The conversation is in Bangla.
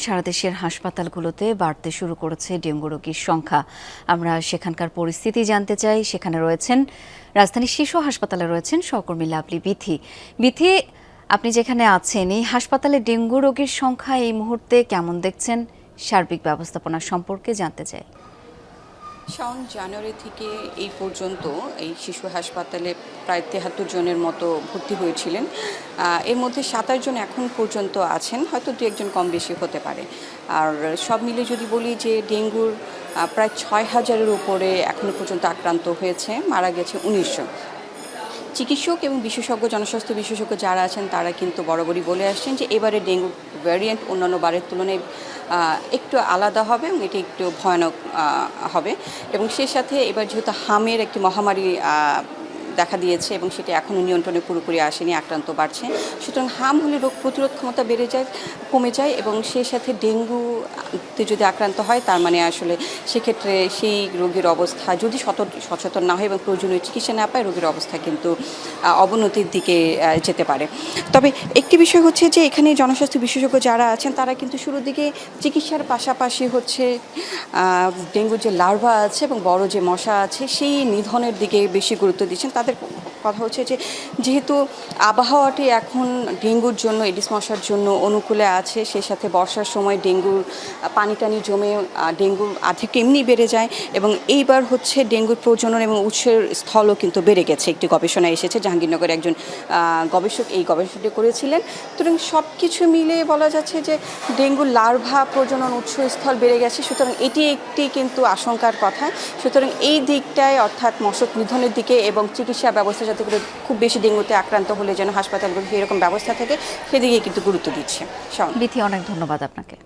সারা দেশের হাসপাতালগুলোতে বাড়তে শুরু করেছে ডেঙ্গু রোগীর সংখ্যা। আমরা সেখানকার পরিস্থিতি জানতে চাই। সেখানে রয়েছেন রাজধানীর শিশু হাসপাতালে রয়েছেন সহকর্মী লাভলি বিথি। বিথি, আপনি যেখানে আছেন, এই হাসপাতালে ডেঙ্গু রোগীর সংখ্যা এই মুহূর্তে কেমন দেখছেন? সার্বিক ব্যবস্থাপনা সম্পর্কে জানতে চাই। জানুয়ারি থেকে এই পর্যন্ত এই শিশু হাসপাতালে প্রায় ৭৩ জনের মতো ভর্তি হয়েছিলেন। এর মধ্যে ২৭ জন এখন পর্যন্ত আছেন, হয়তো দু একজন কম বেশি হতে পারে। আর সব মিলে যদি বলি যে ডেঙ্গুর প্রায় ৬,০০০-এর উপরে এখনও পর্যন্ত আক্রান্ত হয়েছে, মারা গেছে ১৯ জন। চিকিৎসক এবং বিশেষজ্ঞ, জনস্বাস্থ্য বিশেষজ্ঞ যারা আছেন তারা কিন্তু বরাবরই বলে আসছেন যে এবারে ডেঙ্গু ভ্যারিয়েন্ট অন্যান্য বারের তুলনায় একটু আলাদা হবে এবং এটি একটু ভয়ানক হবে। এবং সে সাথে এবার যেহেতু হামের একটি মহামারী দেখা দিয়েছে এবং সেটা এখনও নিয়ন্ত্রণে পুরোপুরি আসেনি, আক্রান্ত বাড়ছে, সুতরাং হাম হলে রোগ প্রতিরোধ ক্ষমতা কমে যায় এবং সেই সাথে ডেঙ্গুতে যদি আক্রান্ত হয় তার মানে আসলে সেক্ষেত্রে সেই রোগীর অবস্থা যদি সচেতন না হয় এবং প্রয়োজনীয় চিকিৎসা না পায়, রোগীর অবস্থা কিন্তু অবনতির দিকে যেতে পারে। তবে একটি বিষয় হচ্ছে যে এখানে জনস্বাস্থ্য বিশেষজ্ঞ যারা আছেন তারা কিন্তু শুরুর দিকে চিকিৎসার পাশাপাশি হচ্ছে ডেঙ্গুর যে লার্ভা আছে এবং বড় যে মশা আছে সেই নিধনের দিকে বেশি গুরুত্ব দিচ্ছেন। তাদের কথা হচ্ছে যে যেহেতু আবহাওয়াটি এখন ডেঙ্গুর জন্য, এডিস মশার জন্য অনুকূলে আছে, সেই সাথে বর্ষার সময় ডেঙ্গুর পানি টানি জমে ডেঙ্গুর আধিক্য এমনি বেড়ে যায় এবং এইবার হচ্ছে ডেঙ্গুর প্রজনন এবং উৎসের স্থলও কিন্তু বেড়ে গেছে। একটি গবেষণা এসেছে, জাহাঙ্গীরনগরের একজন গবেষক এই গবেষণাটি করেছিলেন। সুতরাং সব কিছু মিলে বলা যাচ্ছে যে ডেঙ্গুর লার্ভা প্রজনন উৎসস্থল বেড়ে গেছে, সুতরাং এটি একটি কিন্তু আশঙ্কার কথা। সুতরাং এই দিকটায় অর্থাৎ মশক নিধনের দিকে এবং চিকিৎসা ব্যবস্থা যাতে করে খুব বেশি ডেঙ্গুতে আক্রান্ত হলে যেন হাসপাতালগুলো এরকম ব্যবস্থা থাকে সেদিকে কিন্তু গুরুত্ব দিচ্ছে। বিথি, অনেক ধন্যবাদ আপনাকে।